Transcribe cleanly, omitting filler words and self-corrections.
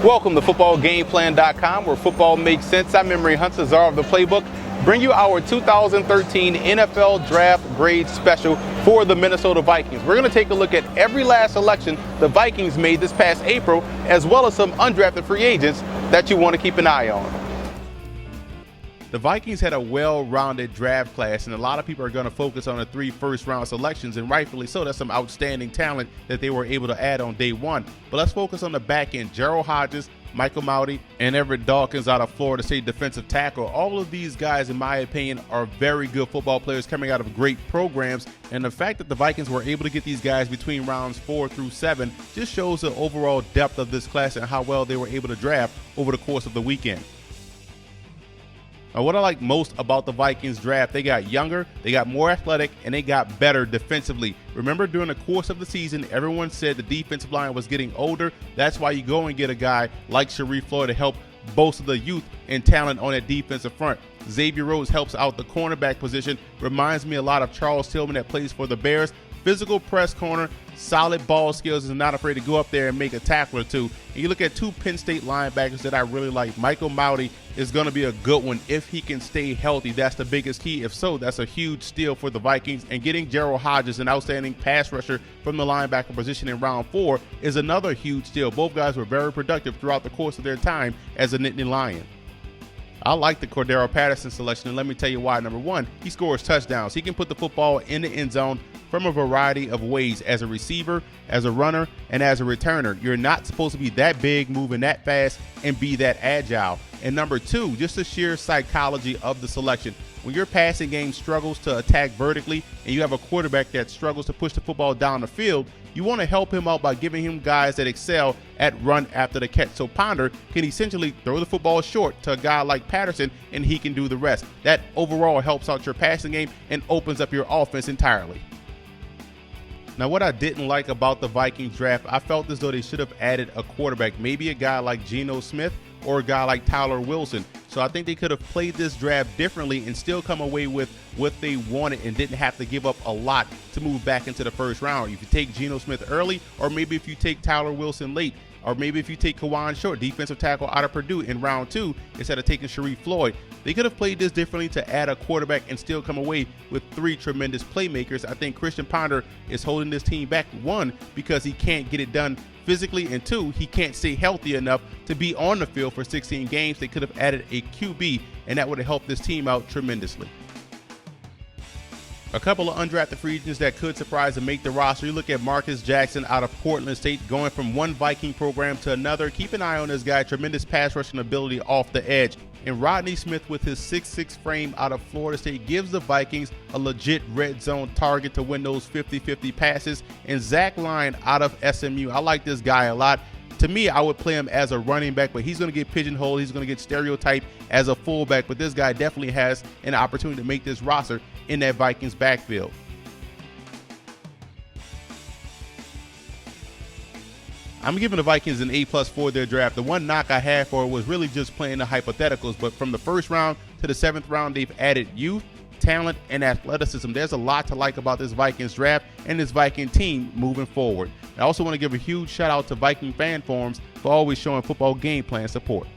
Welcome to footballgameplan.com, where football makes sense. I'm Memory Hunt, czar of the playbook. Bring you our 2013 NFL Draft Grade Special for the Minnesota Vikings. We're going to take a look at every last selection the Vikings made this past April, as well as some undrafted free agents that you want to keep an eye on. The Vikings had a well-rounded draft class, and a lot of people are going to focus on the 3 first-round selections, and rightfully so. That's some outstanding talent that they were able to add on day one. But let's focus on the back end. Gerald Hodges, Michael Mauti, and Everett Dawkins out of Florida State defensive tackle. All of these guys, in my opinion, are very good football players coming out of great programs. And the fact that the Vikings were able to get these guys between rounds 4 through 7 just shows the overall depth of this class and how well they were able to draft over the course of the weekend. Now, what I like most about the Vikings draft, they got younger, they got more athletic, and they got better defensively. Remember, during the course of the season, everyone said the defensive line was getting older. That's why you go and get a guy like Sharif Floyd to help bolster the youth and talent on that defensive front. Xavier Rhodes helps out the cornerback position. Reminds me a lot of Charles Tillman that plays for the Bears. Physical press corner, solid ball skills, is not afraid to go up there and make a tackle or two. And you look at 2 Penn State linebackers that I really like. Michael Mauti is going to be a good one if he can stay healthy. That's the biggest key. If so, that's a huge steal for the Vikings. And getting Gerald Hodges, an outstanding pass rusher from the linebacker position in round 4, is another huge steal. Both guys were very productive throughout the course of their time as a Nittany Lion. I like the Cordero Patterson selection, and let me tell you why. Number one, he scores touchdowns. He can put the football in the end zone from a variety of ways, as a receiver, as a runner, and as a returner. You're not supposed to be that big, moving that fast, and be that agile. And number two, just the sheer psychology of the selection. When your passing game struggles to attack vertically and you have a quarterback that struggles to push the football down the field, you want to help him out by giving him guys that excel at run after the catch. So Ponder can essentially throw the football short to a guy like Patterson, and he can do the rest. That overall helps out your passing game and opens up your offense entirely. Now, what I didn't like about the Vikings draft, I felt as though they should have added a quarterback, maybe a guy like Geno Smith or a guy like Tyler Wilson. So I think they could have played this draft differently and still come away with what they wanted and didn't have to give up a lot to move back into the first round. If you take Geno Smith early, or maybe if you take Tyler Wilson late, or maybe if you take Kawan Short, defensive tackle out of Purdue, in round 2 instead of taking Sharif Floyd. They could have played this differently to add a quarterback and still come away with 3 tremendous playmakers. I think Christian Ponder is holding this team back, 1, because he can't get it done physically, and 2, he can't stay healthy enough to be on the field for 16 games. They could have added a QB, and that would have helped this team out tremendously. A couple of undrafted free agents that could surprise and make the roster. You look at Marcus Jackson out of Portland State, going from one Viking program to another. Keep an eye on this guy. Tremendous pass rushing ability off the edge. And Rodney Smith, with his 6'6" frame out of Florida State, gives the Vikings a legit red zone target to win those 50-50 passes. And Zach Line out of SMU. I like this guy a lot. To me, I would play him as a running back, but he's going to get pigeonholed. He's going to get stereotyped as a fullback. But this guy definitely has an opportunity to make this roster in that Vikings backfield. I'm giving the Vikings an A+ for their draft. The one knock I had for it was really just playing the hypotheticals, but from the first round to the 7th round, they've added youth, talent, and athleticism. There's a lot to like about this Vikings draft and this Viking team moving forward. I also want to give a huge shout out to Viking fan forums for always showing football game plan support.